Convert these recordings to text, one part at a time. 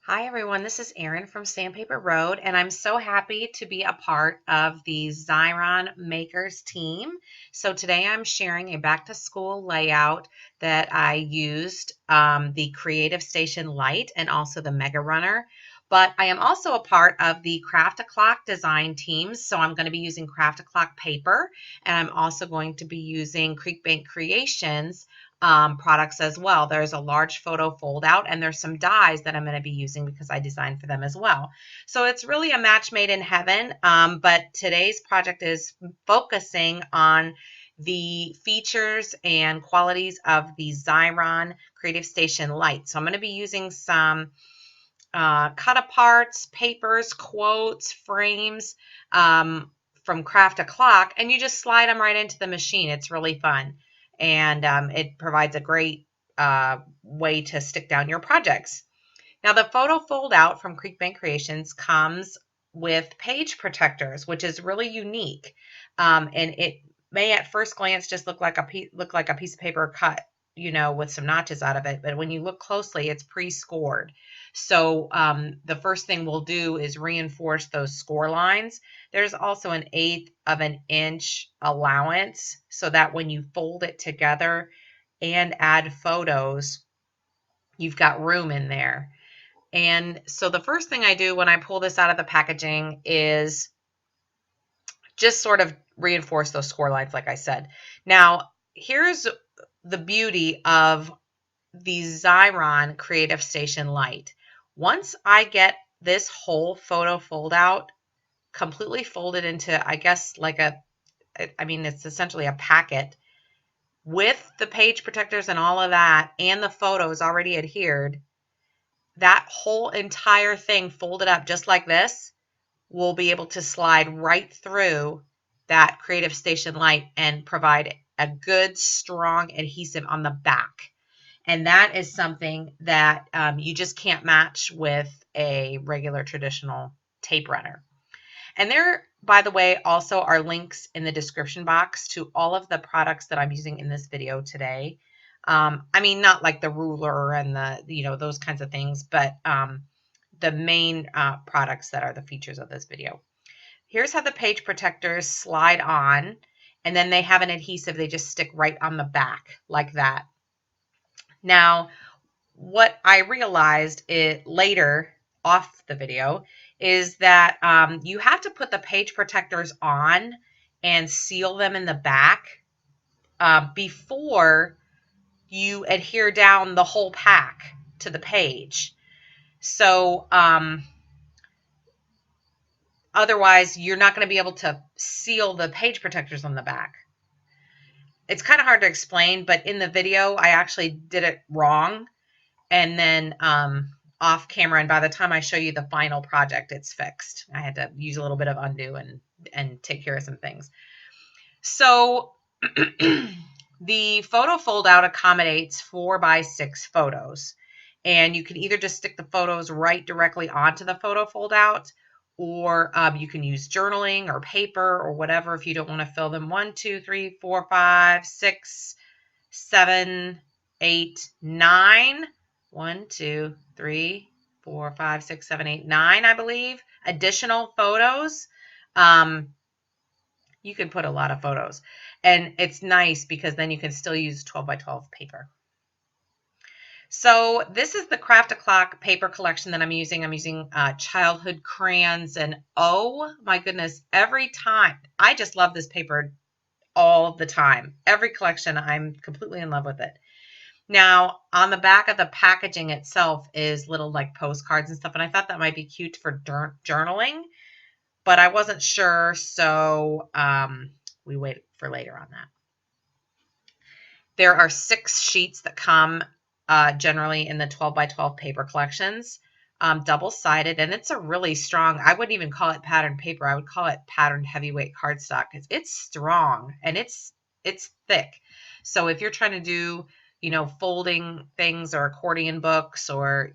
Hi everyone, this is Erin from Sandpaper Road, and I'm so happy to be a part of the Xyron Makers team. So today I'm sharing a back to school layout that I used the Creative Station Lite and also the Mega Runner. But I am also a part of the Craft a Clock design teams. So I'm going to be using Craft a Clock paper, and I'm also going to be using Creekbank Creations products as well. There's a large photo fold out, and there's some dies that I'm going to be using because I designed for them as well. So it's really a match made in heaven. But today's project is focusing on the features and qualities of the Xyron Creative Station Lite. So I'm going to be using some cut aparts, papers, quotes, frames from Craft a Clock, and you just slide them right into the machine. It's really fun, and it provides a great way to stick down your projects. Now, the photo fold out from Creekbank Creations comes with page protectors, which is really unique, and it may at first glance just look like a piece of paper cut, with some notches out of it. But when you look closely, it's pre-scored. So the first thing we'll do is reinforce those score lines. There's also an 1/8 of an inch allowance so that when you fold it together and add photos, you've got room in there. And so the first thing I do when I pull this out of the packaging is just sort of reinforce those score lines, like I said. Now, here's the beauty of the Xyron Creative Station Lite. Once I get this whole photo fold out completely folded into, I guess, it's essentially a packet with the page protectors and all of that, and the photos already adhered, that whole entire thing folded up just like this will be able to slide right through that Creative Station Lite and provide a good, strong adhesive on the back. And that is something that you just can't match with a regular traditional tape runner. And there, by the way, also are links in the description box to all of the products that I'm using in this video today. Not like the ruler and those kinds of things, but the main products that are the features of this video. Here's how the page protectors slide on, and then they have an adhesive. They just stick right on the back like that. Now, what I realized later off the video is that you have to put the page protectors on and seal them in the back before you adhere down the whole pack to the page. So otherwise, you're not going to be able to seal the page protectors on the back. It's kind of hard to explain, but in the video, I actually did it wrong. And then off camera, and by the time I show you the final project, it's fixed. I had to use a little bit of undo and take care of some things. So the photo fold out accommodates 4x6 photos, and you can either just stick the photos right directly onto the photo fold out, or you can use journaling or paper or whatever if you don't want to fill them. 1, 2, 3, 4, 5, 6, 7, 8, 9. 1, 2, 3, 4, 5, 6, 7, 8, 9, I believe, additional photos. You can put a lot of photos, and it's nice because then you can still use 12x12 paper. So this is the Craft a Clock paper collection that I'm using. I'm using childhood crayons, and oh my goodness, every time, I just love this paper all the time. Every collection, I'm completely in love with it. Now, on the back of the packaging itself is little like postcards and stuff, and I thought that might be cute for journaling, but I wasn't sure, so we wait for later on that. There are 6 sheets that come generally in the 12x12 paper collections, double-sided, and it's a really strong, I wouldn't even call it patterned paper, I would call it patterned heavyweight cardstock. It's strong, and it's thick. So if you're trying to do folding things or accordion books or,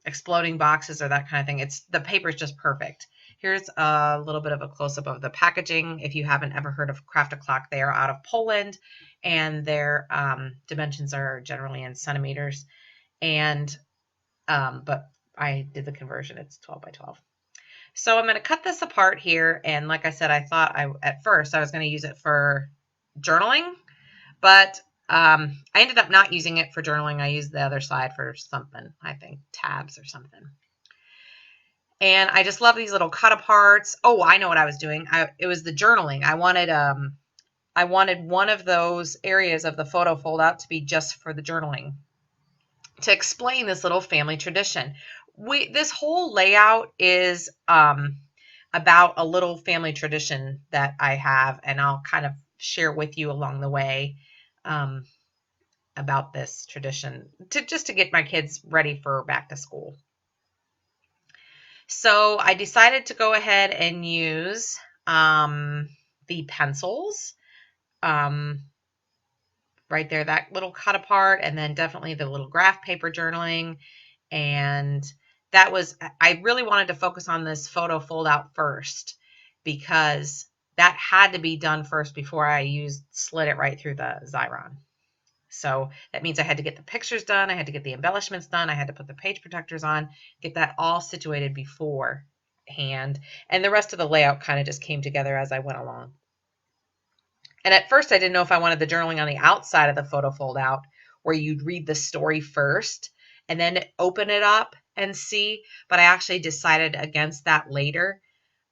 exploding boxes or that kind of thing, the paper is just perfect. Here's a little bit of a close-up of the packaging. If you haven't ever heard of Craft a Clock, they are out of Poland, and their dimensions are generally in centimeters. And but I did the conversion. It's 12 by 12. So I'm going to cut this apart here. And like I said, I thought at first I was going to use it for journaling, but I ended up not using it for journaling. I used the other side for something, I think tabs or something. And I just love these little cut aparts. Oh, I know what I was doing. It was the journaling. I wanted one of those areas of the photo fold out to be just for the journaling, to explain this little family tradition. This whole layout is about a little family tradition that I have, and I'll kind of share with you along the way about this tradition just to get my kids ready for back to school. So I decided to go ahead and use the pencils right there, that little cut apart, and then definitely the little graph paper journaling. And I really wanted to focus on this photo fold out first, because that had to be done first before I slid it right through the Xyron. So that means I had to get the pictures done, I had to get the embellishments done, I had to put the page protectors on, get that all situated beforehand, and the rest of the layout kind of just came together as I went along. And at first I didn't know if I wanted the journaling on the outside of the photo fold out, where you'd read the story first and then open it up and see, but I actually decided against that later.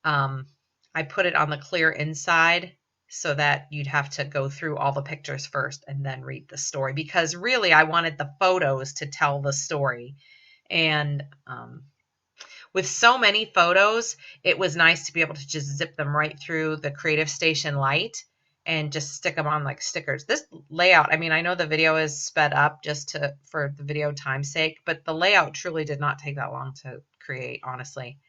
I put it on the clear inside so that you'd have to go through all the pictures first and then read the story, because really I wanted the photos to tell the story. And with so many photos, it was nice to be able to just zip them right through the Creative Station Lite and just stick them on like stickers. This layout, I mean, I know the video is sped up just for the video time's sake, but the layout truly did not take that long to create, honestly.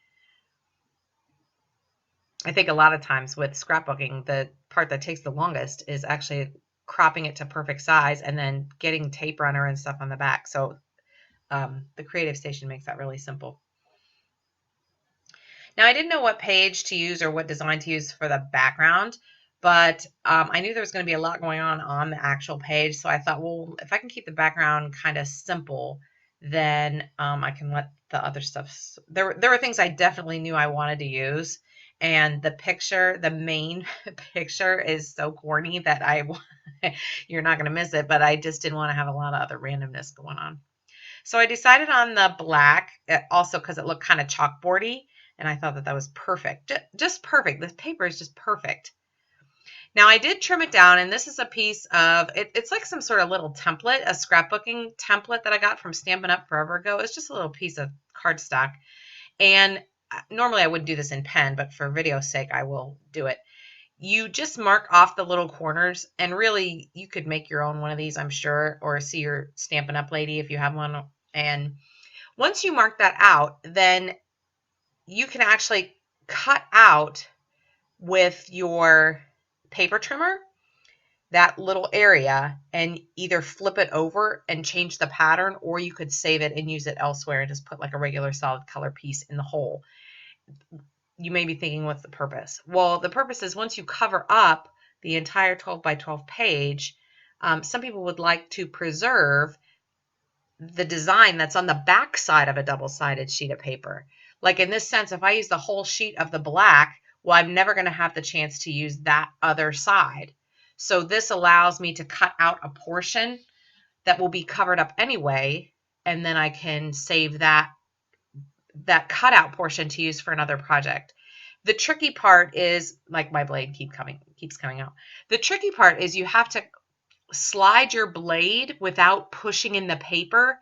I think a lot of times with scrapbooking, the part that takes the longest is actually cropping it to perfect size and then getting tape runner and stuff on the back. So the Creative Station makes that really simple. Now, I didn't know what page to use or what design to use for the background, but I knew there was going to be a lot going on the actual page. So I thought, well, if I can keep the background kind of simple, then I can let the other stuff. There were things I definitely knew I wanted to use. And the main picture is so corny that you're not going to miss it, but I just didn't want to have a lot of other randomness going on. So I decided on the black, also because it looked kind of chalkboardy, and I thought that was perfect. Just perfect. This paper is just perfect. Now I did trim it down, and this is a piece of, it's like some sort of little template, a scrapbooking template that I got from Stampin' Up! Forever ago. It's just a little piece of cardstock. And normally I wouldn't do this in pen, but for video's sake, I will do it. You just mark off the little corners, and really you could make your own one of these, I'm sure, or see your Stampin' Up! Lady if you have one. And once you mark that out, then you can actually cut out with your paper trimmer that little area and either flip it over and change the pattern, or you could save it and use it elsewhere and just put like a regular solid color piece in the hole. You may be thinking, what's the purpose? Well, the purpose is once you cover up the entire 12 by 12 page, some people would like to preserve the design that's on the back side of a double-sided sheet of paper. Like in this sense, if I use the whole sheet of the black, well, I'm never going to have the chance to use that other side. So this allows me to cut out a portion that will be covered up anyway, and then I can save that cutout portion to use for another project. The tricky part is, like my blade keeps coming out. The tricky part is you have to slide your blade without pushing in the paper.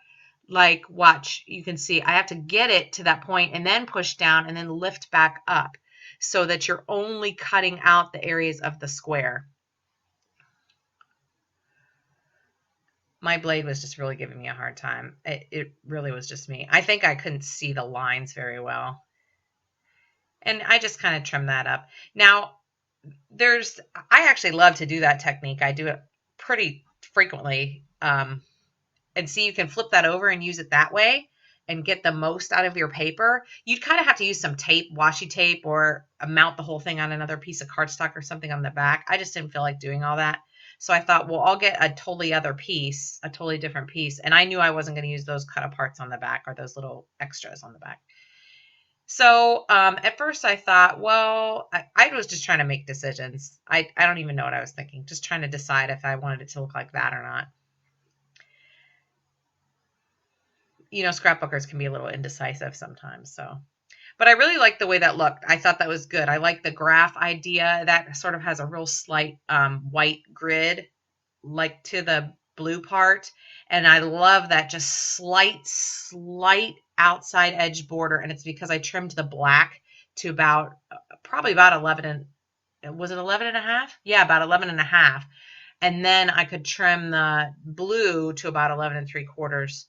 Like, watch, you can see I have to get it to that point and then push down and then lift back up so that you're only cutting out the areas of the square. My blade was just really giving me a hard time. It really was just me. I think I couldn't see the lines very well. And I just kind of trimmed that up. Now, I actually love to do that technique. I do it pretty frequently. And see, you can flip that over and use it that way and get the most out of your paper. You'd kind of have to use some tape, washi tape, or mount the whole thing on another piece of cardstock or something on the back. I just didn't feel like doing all that. So I thought, well, I'll get a totally other piece, a totally different piece. And I knew I wasn't going to use those cut aparts on the back or those little extras on the back. So at first I thought, well, I was just trying to make decisions. I don't even know what I was thinking, just trying to decide if I wanted it to look like that or not. You know, scrapbookers can be a little indecisive sometimes. So, but I really liked the way that looked. I thought that was good. I like the graph idea. That sort of has a real slight white grid like to the blue part. And I love that just slight outside edge border. And it's because I trimmed the black to about, probably about 11 and, was it 11 and a half? Yeah, about 11 and a half. And then I could trim the blue to about 11 and 3/4.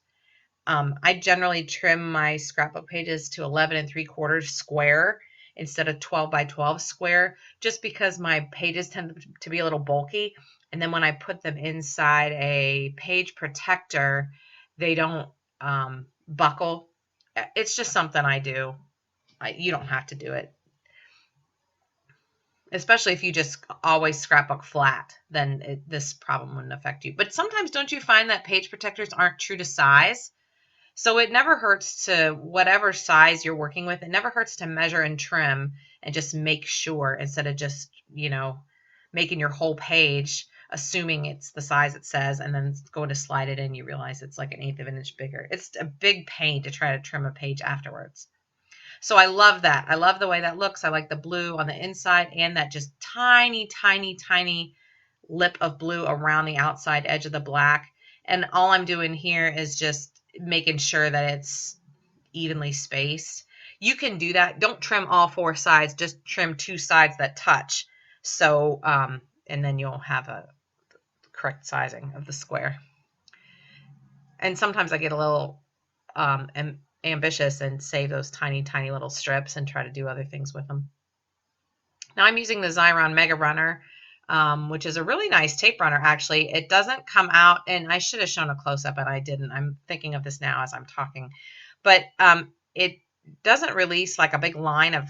I generally trim my scrapbook pages to 11 3/4 square instead of 12 by 12 square, just because my pages tend to be a little bulky. And then when I put them inside a page protector, they don't buckle. It's just something I do. You don't have to do it. Especially if you just always scrapbook flat, then this problem wouldn't affect you. But sometimes don't you find that page protectors aren't true to size? So it never hurts to, whatever size you're working with, it never hurts to measure and trim and just make sure, instead of just, you know, making your whole page assuming it's the size it says and then going to slide it in, you realize it's like 1/8 of an inch bigger. It's a big pain to try to trim a page afterwards. So I love that. I love the way that looks. I like the blue on the inside and that just tiny lip of blue around the outside edge of the black. And all I'm doing here is just making sure that it's evenly spaced. You can do that. Don't trim all 4 sides, just trim 2 sides that touch. So, and then you'll have a correct sizing of the square. And sometimes I get a little ambitious and save those tiny little strips and try to do other things with them. Now I'm using the Xyron Mega Runner, which is a really nice tape runner, actually. It doesn't come out, and I should have shown a close-up, and I didn't. I'm thinking of this now as I'm talking. But it doesn't release like a big line of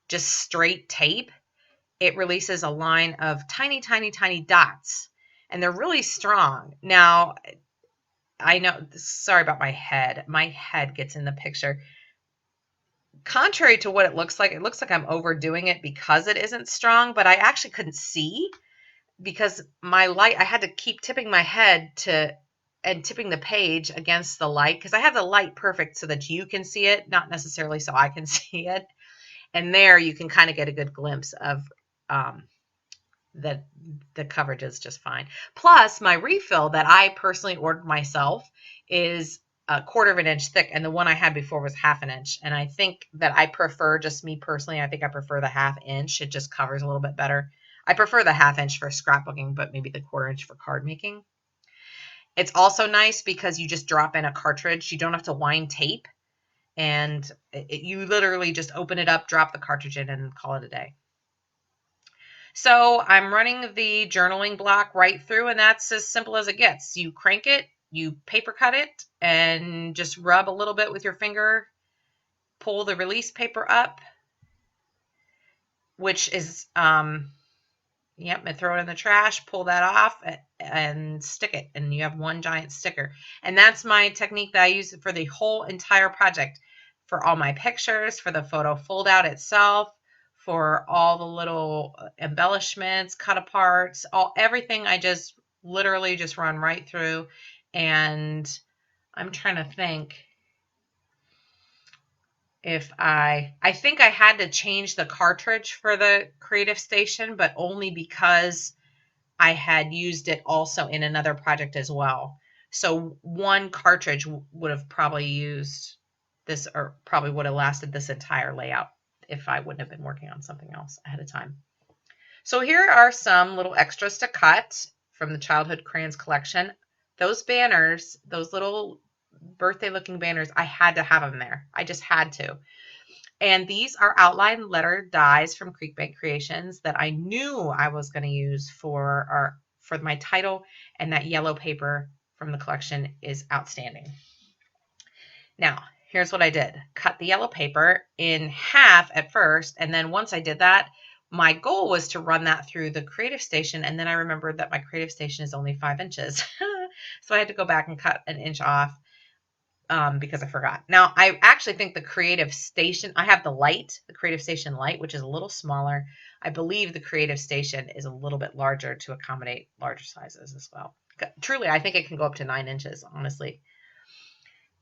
just straight tape. It releases a line of tiny dots, and they're really strong. Now, I know, sorry about my head. My head gets in the picture. Contrary to what it looks like I'm overdoing it because it isn't strong, but I actually couldn't see because my light, I had to keep tipping my head and tipping the page against the light because I have the light perfect so that you can see it, not necessarily so I can see it. And there you can kind of get a good glimpse of that the coverage is just fine. Plus, my refill that I personally ordered myself is 1/4 of an inch thick, and the one I had before was 1/2 an inch. And I think that I prefer, just me personally, I think I prefer the 1/2 inch. It just covers a little bit better. I prefer the 1/2 inch for scrapbooking, but maybe the 1/4 inch for card making. It's also nice because you just drop in a cartridge. You don't have to wind tape, and you literally just open it up, drop the cartridge in, and call it a day. So I'm running the journaling block right through, and that's as simple as it gets. You crank it, you paper cut it, and just rub a little bit with your finger, pull the release paper up, which is, yep, and throw it in the trash, pull that off, and stick it, and you have one giant sticker. And that's my technique that I use for the whole entire project, for all my pictures, for the photo fold out itself, for all the little embellishments, cut aparts, everything. I just literally just run right through. And I'm trying to think if I think I had to change the cartridge for the Creative Station, but only because I had used it also in another project as well. So one cartridge would have probably used this, or probably would have lasted this entire layout if I wouldn't have been working on something else ahead of time. So here are some little extras to cut from the Childhood Crayons collection. Those banners, those little birthday looking banners, I had to have them there. I just had to. And these are outline letter dies from Creekbank Creations that I knew I was going to use for my title, and that yellow paper from the collection is outstanding. Now, here's what I did. Cut the yellow paper in half at first, and then once I did that, my goal was to run that through the Creative Station, and then I remembered that my Creative Station is only 5 inches. So I had to go back and cut an inch off because I forgot. Now, I actually think the Creative Station, I have the Lite, the Creative Station Lite, which is a little smaller. I believe the Creative Station is a little bit larger to accommodate larger sizes as well. Truly, I think it can go up to 9 inches, honestly.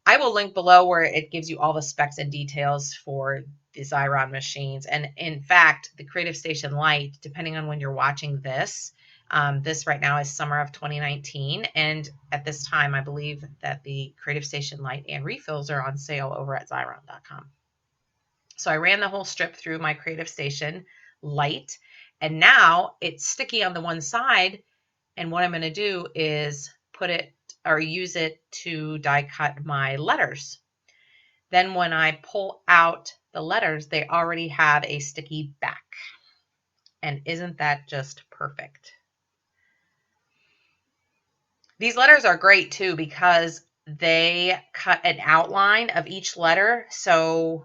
I will link below where it gives you all the specs and details for the Xyron machines. And in fact, the Creative Station Lite, depending on when you're watching this, this right now is summer of 2019. And at this time, I believe that the Creative Station Lite and refills are on sale over at Xyron.com. So I ran the whole strip through my Creative Station Lite, and now it's sticky on the one side. And what I'm going to do is put it or use it to die cut my letters. Then when I pull out the letters, they already have a sticky back. And isn't that just perfect? These letters are great too because they cut an outline of each letter. So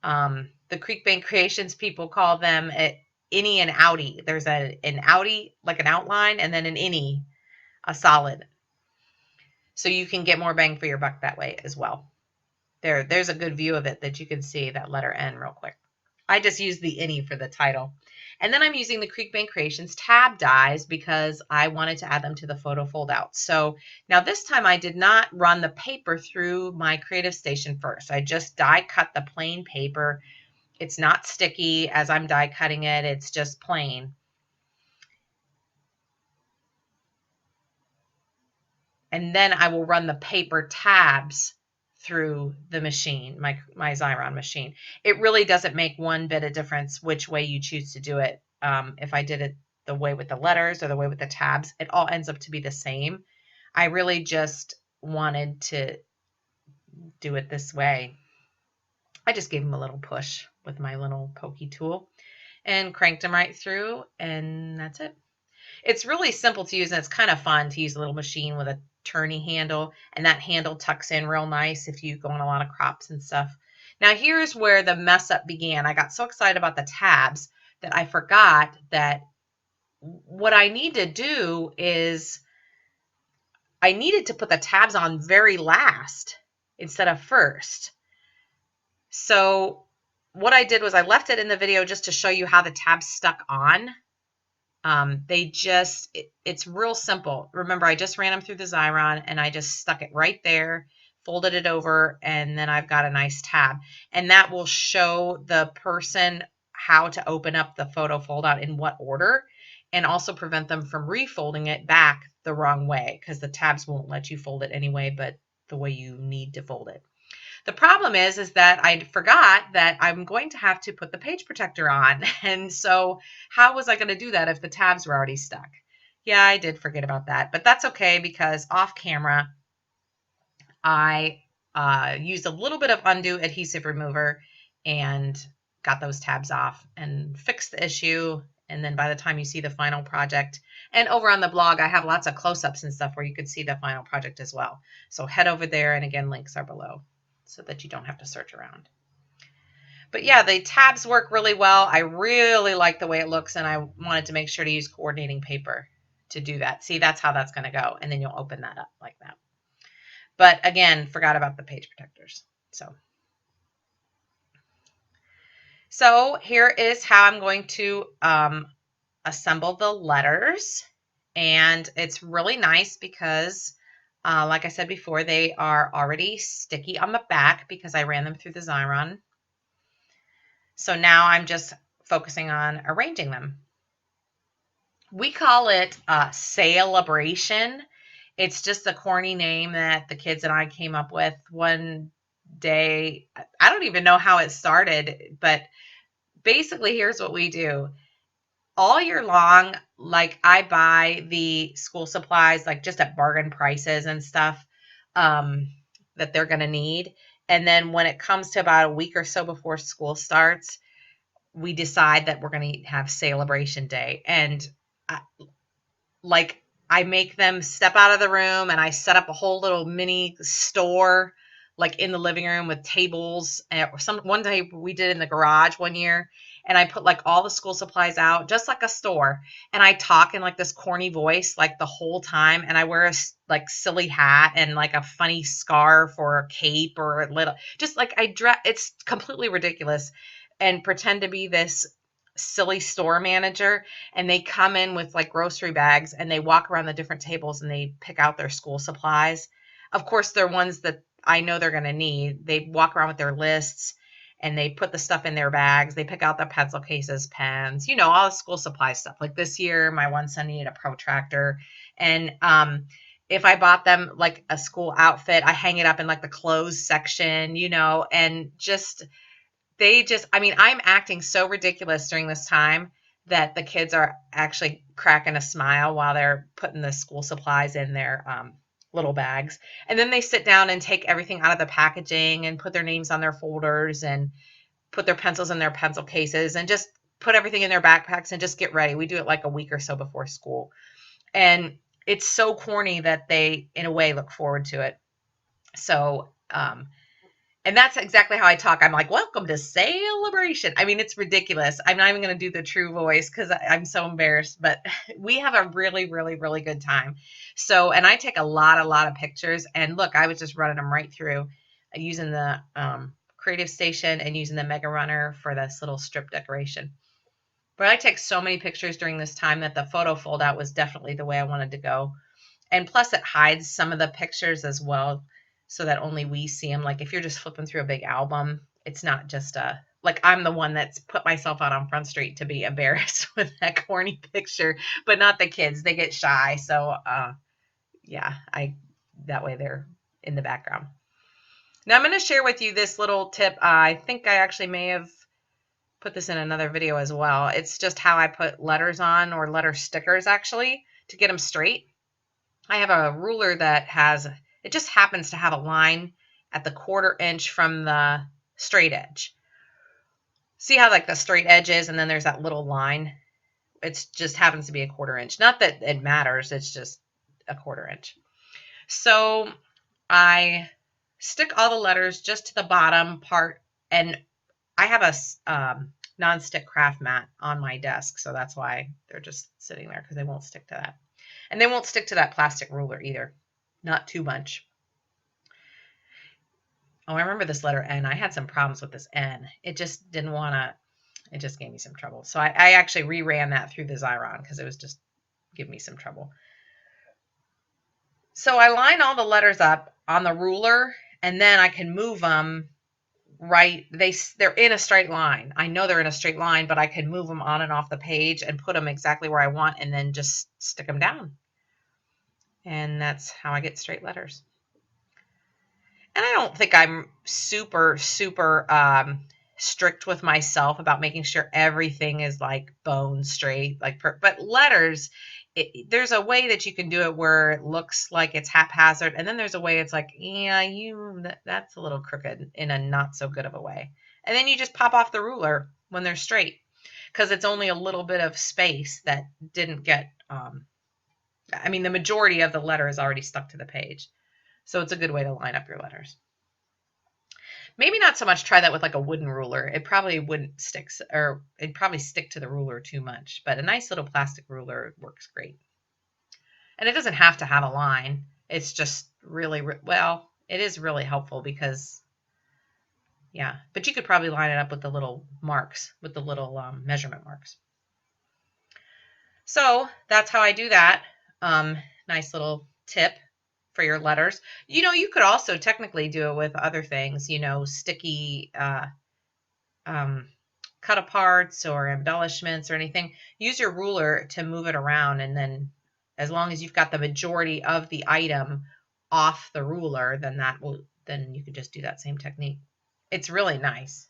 the Creekbank Creations people call them innie and outie. There's an outie, like an outline, and then an innie, a solid. So you can get more bang for your buck that way as well. There's a good view of it that you can see that letter N real quick. I just used the innie for the title. And then I'm using the Creekbank Creations tab dies because I wanted to add them to the photo fold out. So now this time I did not run the paper through my Creative Station first. I just die cut the plain paper. It's not sticky as I'm die cutting it. It's just plain. And then I will run the paper tabs through the machine, my Xyron machine. It really doesn't make one bit of difference which way you choose to do it. If I did it the way with the letters or the way with the tabs, it all ends up to be the same. I really just wanted to do it this way. I just gave them a little push with my little pokey tool and cranked them right through, and that's it. It's really simple to use, and it's kind of fun to use a little machine with a turny handle, and that handle tucks in real nice if you go on a lot of crops and stuff. Now here's where the mess up began. I got so excited about the tabs that I forgot that what I need to do is I needed to put the tabs on very last instead of first. So what I did was I left it in the video just to show you how the tabs stuck on. It's real simple. Remember, I just ran them through the Xyron and I just stuck it right there, folded it over, and then I've got a nice tab. And that will show the person how to open up the photo foldout in what order, and also prevent them from refolding it back the wrong way because the tabs won't let you fold it anyway, but the way you need to fold it. The problem is that I forgot that I'm going to have to put the page protector on. And so how was I going to do that if the tabs were already stuck? Yeah, I did forget about that, but that's okay because off camera, I used a little bit of UnDu adhesive remover and got those tabs off and fixed the issue. And then by the time you see the final project, and over on the blog, I have lots of close-ups and stuff where you could see the final project as well. So head over there, and again, links are below, so that you don't have to search around. But yeah, the tabs work really well. I really like the way it looks, and I wanted to make sure to use coordinating paper to do that. See, that's how that's going to go, and then you'll open that up like that. But again, forgot about the page protectors. So here is how I'm going to assemble the letters, and it's really nice because like I said before, they are already sticky on the back because I ran them through the Xyron. So now I'm just focusing on arranging them. We call it Celebration. It's just a corny name that the kids and I came up with one day. I don't even know how it started, but basically here's what we do. All year long, like I buy the school supplies like just at bargain prices and stuff that they're going to need. And then when it comes to about a week or so before school starts, we decide that we're going to have Celebration Day. And I make them step out of the room, and I set up a whole little mini store like in the living room with tables. One day we did in the garage one year, and I put like all the school supplies out, just like a store. And I talk in like this corny voice like the whole time. And I wear a like silly hat and like a funny scarf or a cape or a little, just like I dress. It's completely ridiculous, and pretend to be this silly store manager. And they come in with like grocery bags and they walk around the different tables and they pick out their school supplies. Of course, they're ones that I know they're going to need. They walk around with their lists and they put the stuff in their bags. They pick out the pencil cases, pens, all the school supply stuff. Like this year, my one son needed a protractor. And if I bought them like a school outfit, I hang it up in like the clothes section, and I'm acting so ridiculous during this time that the kids are actually cracking a smile while they're putting the school supplies in their little bags. And then they sit down and take everything out of the packaging and put their names on their folders and put their pencils in their pencil cases and just put everything in their backpacks and just get ready. We do it like a week or so before school. And it's so corny that they, in a way, look forward to it. So, and that's exactly how I talk. I'm like, welcome to celebration. I mean, it's ridiculous. I'm not even going to do the true voice because I'm so embarrassed, but we have a really, really, really good time. So, and I take a lot of pictures, and look, I was just running them right through using the Creative Station and using the Mega Runner for this little strip decoration. But I take so many pictures during this time that the photo fold out was definitely the way I wanted to go. And plus it hides some of the pictures as well, so that only we see them. Like if you're just flipping through a big album, it's not just like I'm the one that's put myself out on Front Street to be embarrassed with that corny picture, but not the kids. They get shy. So yeah, that way they're in the background. Now I'm going to share with you this little tip. I think I actually may have put this in another video as well. It's just how I put letters on, or letter stickers actually, to get them straight. I have a ruler that it just happens to have a line at the 1/4 inch from the straight edge. See how like the straight edge is, and then there's that little line? It just happens to be a 1/4 inch. Not that it matters, it's just a 1/4 inch. So I stick all the letters just to the bottom part, and I have a non-stick craft mat on my desk, so that's why they're just sitting there, because they won't stick to that. And they won't stick to that plastic ruler either. Not too much. Oh, I remember this letter N. I had some problems with this N. It just didn't want to, it just gave me some trouble. So I actually reran that through the Xyron because it was just giving me some trouble. So I line all the letters up on the ruler, and then I can move them right. They're in a straight line. I know they're in a straight line, but I can move them on and off the page and put them exactly where I want, and then just stick them down. And that's how I get straight letters. And I don't think I'm super strict with myself about making sure everything is like bone straight, but letters, there's a way that you can do it where it looks like it's haphazard, and then there's a way it's like, yeah, that's a little crooked in a not so good of a way. And then you just pop off the ruler when they're straight, because it's only a little bit of space that didn't get, the majority of the letter is already stuck to the page. So it's a good way to line up your letters. Maybe not so much try that with like a wooden ruler. It probably wouldn't stick, or it'd probably stick to the ruler too much. But a nice little plastic ruler works great. And it doesn't have to have a line. It's just really, well, it is really helpful because, yeah. But you could probably line it up with the little marks, with the little measurement marks. So that's how I do that. Nice little tip for your letters. You could also technically do it with other things, sticky cut aparts or embellishments or anything. Use your ruler to move it around, and then as long as you've got the majority of the item off the ruler, then you could just do that same technique. It's really nice.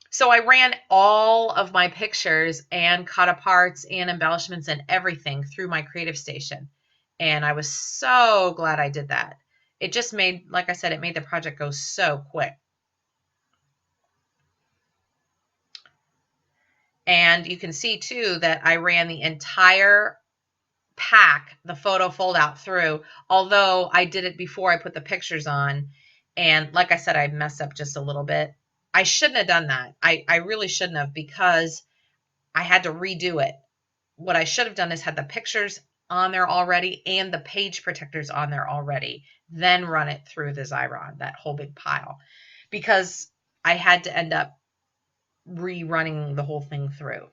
So I ran all of my pictures and cut aparts and embellishments and everything through my Creative Station. And I was so glad I did that. It just made, like I said, it made the project go so quick. And you can see too that I ran the entire pack, the photo fold out through, although I did it before I put the pictures on. And like I said, I messed up just a little bit. I shouldn't have done that. I really shouldn't have, because I had to redo it. What I should have done is had the pictures on there already and the page protectors on there already, then run it through the Xyron, that whole big pile, because I had to end up rerunning the whole thing through.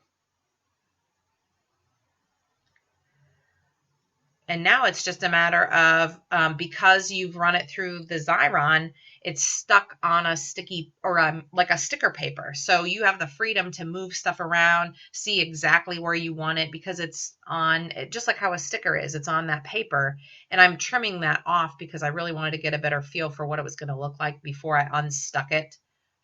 And now it's just a matter of, because you've run it through the Xyron, it's stuck on a sticky or like a sticker paper. So you have the freedom to move stuff around, see exactly where you want it, because it's on, just like how a sticker is, it's on that paper. And I'm trimming that off because I really wanted to get a better feel for what it was going to look like before I unstuck it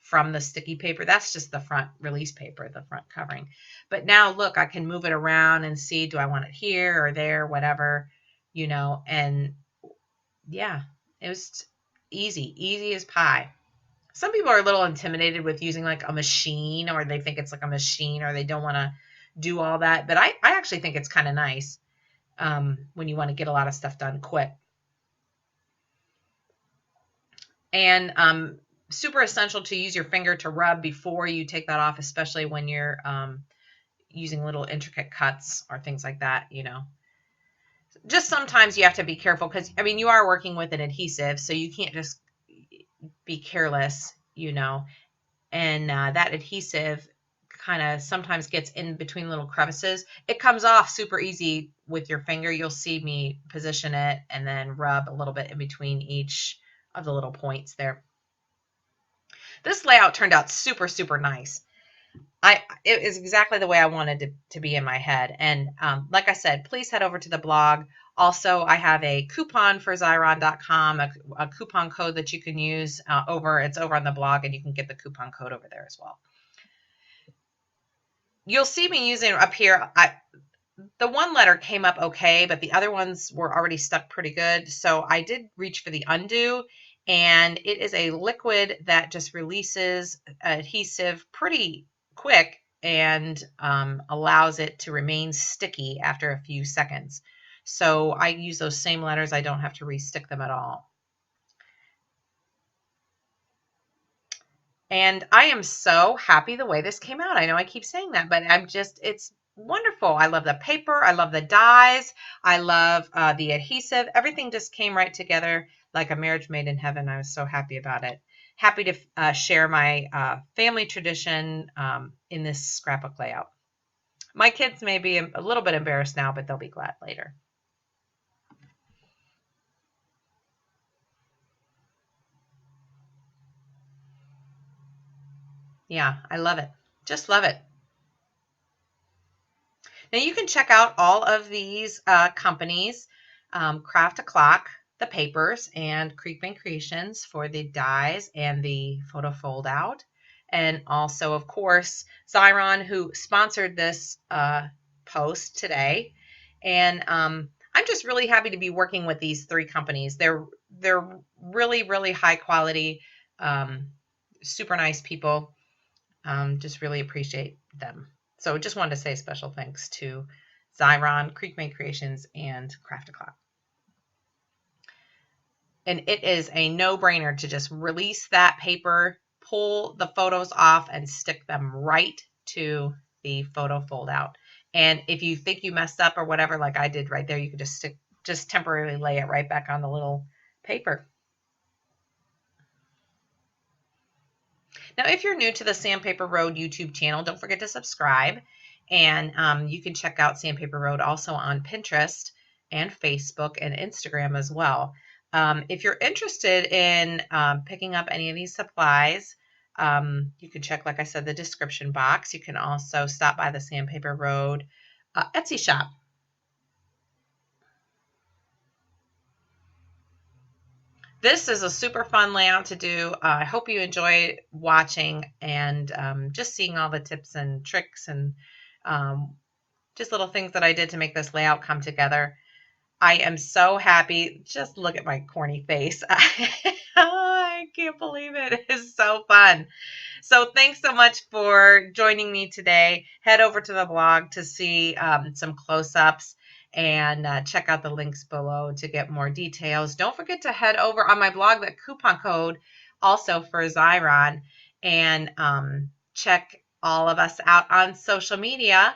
from the sticky paper. That's just the front release paper, the front covering. But now look, I can move it around and see, do I want it here or there, whatever, and yeah, it was easy as pie. Some people are a little intimidated with using like a machine, or they think it's like a machine, or they don't want to do all that. But I actually think it's kind of nice when you want to get a lot of stuff done quick. And super essential to use your finger to rub before you take that off, especially when you're using little intricate cuts or things like that, Just sometimes you have to be careful because, I mean, you are working with an adhesive, so you can't just be careless, and that adhesive kind of sometimes gets in between little crevices. It comes off super easy with your finger. You'll see me position it and then rub a little bit in between each of the little points there. This layout turned out super, super nice. It is exactly the way I wanted to be in my head. And like I said, please head over to the blog. Also, I have a coupon for Xyron.com, a coupon code that you can use it's over on the blog, and you can get the coupon code over there as well. You'll see me using up here. The one letter came up okay, but the other ones were already stuck pretty good. So I did reach for the UnDu, and it is a liquid that just releases adhesive pretty quick and allows it to remain sticky after a few seconds. So I use those same letters. I don't have to re-stick them at all. And I am so happy the way this came out. I know I keep saying that, but it's wonderful. I love the paper. I love the dyes. I love the adhesive. Everything just came right together like a marriage made in heaven. I was so happy about it. Happy to share my family tradition in this scrapbook layout. My kids may be a little bit embarrassed now, but they'll be glad later. Yeah, I love it. Just love it. Now you can check out all of these companies, Craft O'Clock, the papers, and Creekbank Creations for the dies and the photo fold out. And also, of course, Xyron, who sponsored this post today. And I'm just really happy to be working with these three companies. They're really, really high quality, super nice people. Just really appreciate them. So just wanted to say special thanks to Xyron, Creekbank Creations, and Craft O'Clock. And it is a no-brainer to just release that paper, pull the photos off, and stick them right to the photo fold out. And if you think you messed up or whatever, like I did right there, you could just temporarily lay it right back on the little paper. Now, if you're new to the Sandpaper Road YouTube channel, don't forget to subscribe. And you can check out Sandpaper Road also on Pinterest and Facebook and Instagram as well. If you're interested in picking up any of these supplies, you can check, like I said, the description box. You can also stop by the Sandpaper Road Etsy shop. This is a super fun layout to do. I hope you enjoy watching and just seeing all the tips and tricks and just little things that I did to make this layout come together. I am so happy. Just look at my corny face. I can't believe it. It is so fun. So thanks so much for joining me today. Head over to the blog to see some close-ups and check out the links below to get more details. Don't forget to head over on my blog, that coupon code also for Xyron. and check all of us out on social media.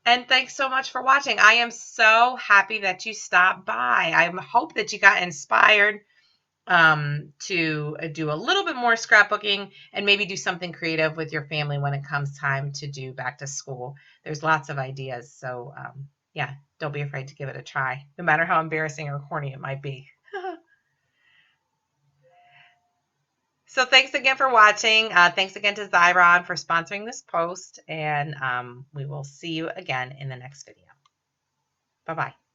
And thanks so much for watching. I am so happy that you stopped by. I hope that you got inspired to do a little bit more scrapbooking and maybe do something creative with your family when it comes time to do back to school. There's lots of ideas. So yeah, don't be afraid to give it a try, no matter how embarrassing or corny it might be. So thanks again for watching. Thanks again to Xyron for sponsoring this post, and we will see you again in the next video. Bye-bye.